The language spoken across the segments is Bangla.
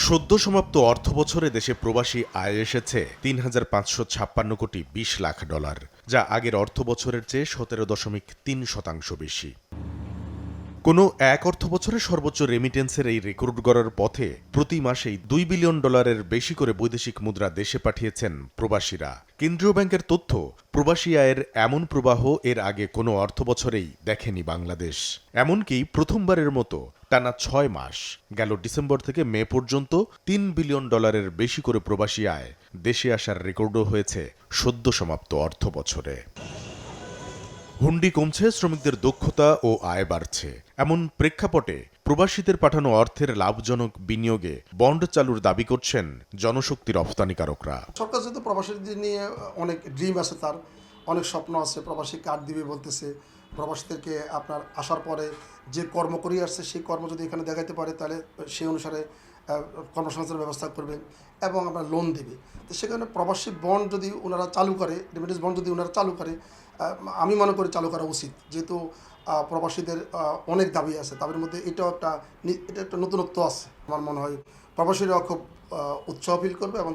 সদ্য সমাপ্ত অর্থবছরে দেশে প্রবাসী আয় এসেছে ৩,৫৫৬ কোটি ২০ লাখ ডলার, যা আগের অর্থবছরের চেয়ে ১৭.৩% বেশি। কোনো এক অর্থবছরে সর্বোচ্চ রেমিটেন্সের এই রেকর্ড গড়ার পথে প্রতি মাসেই $2 বিলিয়ন বেশি করে বৈদেশিক মুদ্রা দেশে পাঠিয়েছেন প্রবাসীরা। কেন্দ্রীয় ব্যাংকের তথ্য, প্রবাসী আয়ের এমন প্রবাহ এর আগে কোনো অর্থবছরেই দেখেনি বাংলাদেশ। এমনকি প্রথমবারের মতো টানা ৬ মাস গেল ডিসেম্বর থেকে মে পর্যন্ত $3 বিলিয়ন বেশি করে প্রবাসী আয় দেশে আসার রেকর্ডও হয়েছে সদ্য সমাপ্ত অর্থবছরে। হুন্ডি কমছে, শ্রমিকদের দক্ষতা ও আয় বাড়ছে। এমন প্রেক্ষাপটে প্রবাসীদের পাঠানো অর্থের লাভজনক বিনিয়োগে বন্ড চালুর দাবি করছেন জনশক্তি রপ্তানিকারকরা। সরকার যেহেতু প্রবাসীদের নিয়ে অনেক ড্রিম আছে, তার অনেক স্বপ্ন আছে, প্রবাসী কার্ড দিবে বলতেছে। প্রবাসীদেরকে আপনার আসার পরে যে কর্ম করে আসছে সেই কর্ম যদি এখানে দেখাইতে পারে তাহলে সেই অনুসারে কর্মসংস্থানের ব্যবস্থা করবে এবং আপনার লোন দেবে। তো সেখানে প্রবাসী বন্ড যদি ওনারা চালু করে, রেমিটেন্স বন্ড যদি ওনারা চালু করে, আমি মনে করি চালু করা উচিত। যেহেতু প্রবাসীদের অনেক দাবি আছে, তাদের মধ্যে এটা একটা নতুনত্ব আছে। আমার মনে হয় প্রবাসীরা খুব উৎসাহ ফিল করবে এবং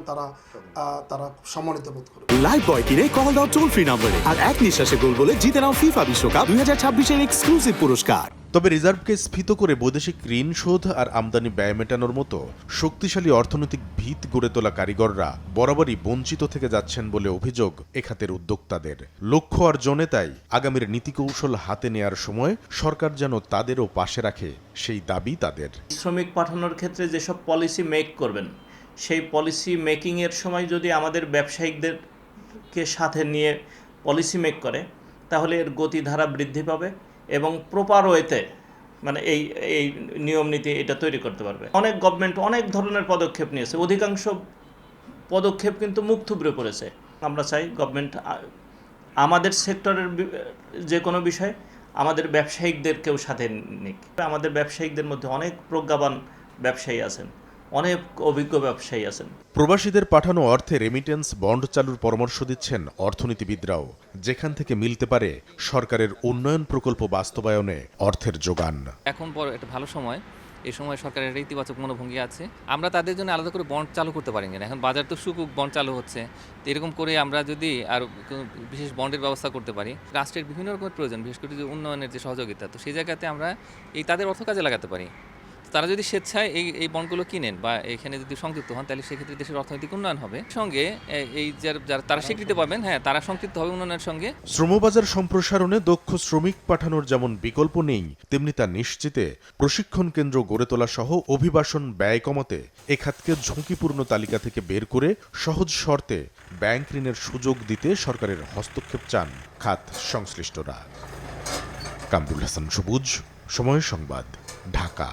তারা সম্মানিত বোধ করবে। লাইফবয় কিনে কল দাও টোল ফ্রি নম্বরে, আর এক নিঃশ্বাসে গোল বলে জিতে নাও ফিফা বিশ্বকাপ 2026-এর এক্সক্লুসিভ পুরস্কার। তবে রিজার্ভকে স্ফীত করে বৈদেশিক ঋণ শোধ আর আমদানি ব্যয় মেটানোর মতো শক্তিশালী অর্থনৈতিক ভিত গড়ে তোলা কারিগররা বরাবরই বঞ্চিত থেকে যাচ্ছেন বলে অভিযোগ এ খাতের উদ্যোক্তাদের। লক্ষ্য অর্জনে তাই আগামীর নীতিকৌশল হাতে নেয়ার সময় সরকার যেন তাদেরও পাশে রাখে, সেই দাবি তাদের। শ্রমিক পাঠানোর ক্ষেত্রে যেসব পলিসি মেক করবেন, সেই পলিসি মেকিংয়ের সময় যদি আমাদের ব্যবসায়িকদেরকে সাথে নিয়ে পলিসি মেক করে, তাহলে এর গতিধারা বৃদ্ধি পাবে এবং প্রপার ওয়েতে মানে এই নিয়ম নীতি এটা তৈরি করতে পারবে। অনেক গভর্নমেন্ট অনেক ধরনের পদক্ষেপ নিয়েছে, অধিকাংশ পদক্ষেপ কিন্তু মুখ থুবড়ে পড়েছে। আমরা চাই গভর্নমেন্ট আমাদের সেক্টরের যে কোনো বিষয় আমাদের ব্যবসায়িকদেরকেও সাথে নিক। আমাদের ব্যবসায়িকদের মধ্যে অনেক প্রজ্ঞাবান ব্যবসায়ী আছেন, অনেক অভিজ্ঞ ব্যবসায়ী আছেন। প্রবাসীদের পাঠানো অর্থে রেমিটেন্স বন্ড চালুর পরামর্শ দিচ্ছেন অর্থনীতিবিদরাও, যেখান থেকে মিলতে পারে সরকারের উন্নয়ন প্রকল্প বাস্তবায়নে অর্থের যোগান। এখন বড় একটা ভালো সময়, এই সময় সরকারের একটা ইতিবাচক মনোভঙ্গি আছে। আমরা তাদের জন্য আলাদা করে বন্ড চালু করতে পারি না, এখন বাজার তো সুকুক বন্ড চালু হচ্ছে। তো এরকম করে আমরা যদি আর বিশেষ বন্ডের ব্যবস্থা করতে পারি, রাষ্ট্রের বিভিন্ন রকমের প্রয়োজন, বিশেষ করে যে উন্নয়নের যে সহযোগিতা, তো সেই জায়গাতে আমরা তাদের অর্থ কাজে লাগাতে পারি। তারা যদি স্বেচ্ছায় এই বন্ডগুলো কিনেন বা এখানে যদি সংযুক্ত হন, তাহলে সেক্ষেত্রে দেশের অর্থনৈতিক উন্নয়ন হবে। সঙ্গে যারা তারা স্বীকৃতি পাবেন, হ্যাঁ, তারা সংযুক্ত হবে উন্নয়নের সঙ্গে। শ্রমবাজার সম্প্রসারণে দক্ষ শ্রমিক পাঠানোর যেমন বিকল্প নেই, তেমনি তা নিশ্চিতে প্রশিক্ষণ কেন্দ্র গড়ে তোলা সহ অভিবাসন ব্যয় কমাতে এ খাতকে ঝুঁকিপূর্ণ তালিকা থেকে বের করে সহজ শর্তে ব্যাংক ঋণের সুযোগ দিতে সরকারের হস্তক্ষেপ চান খাত সংশ্লিষ্টরা। কামরুল হাসান সবুজ, সময় সংবাদ, ঢাকা।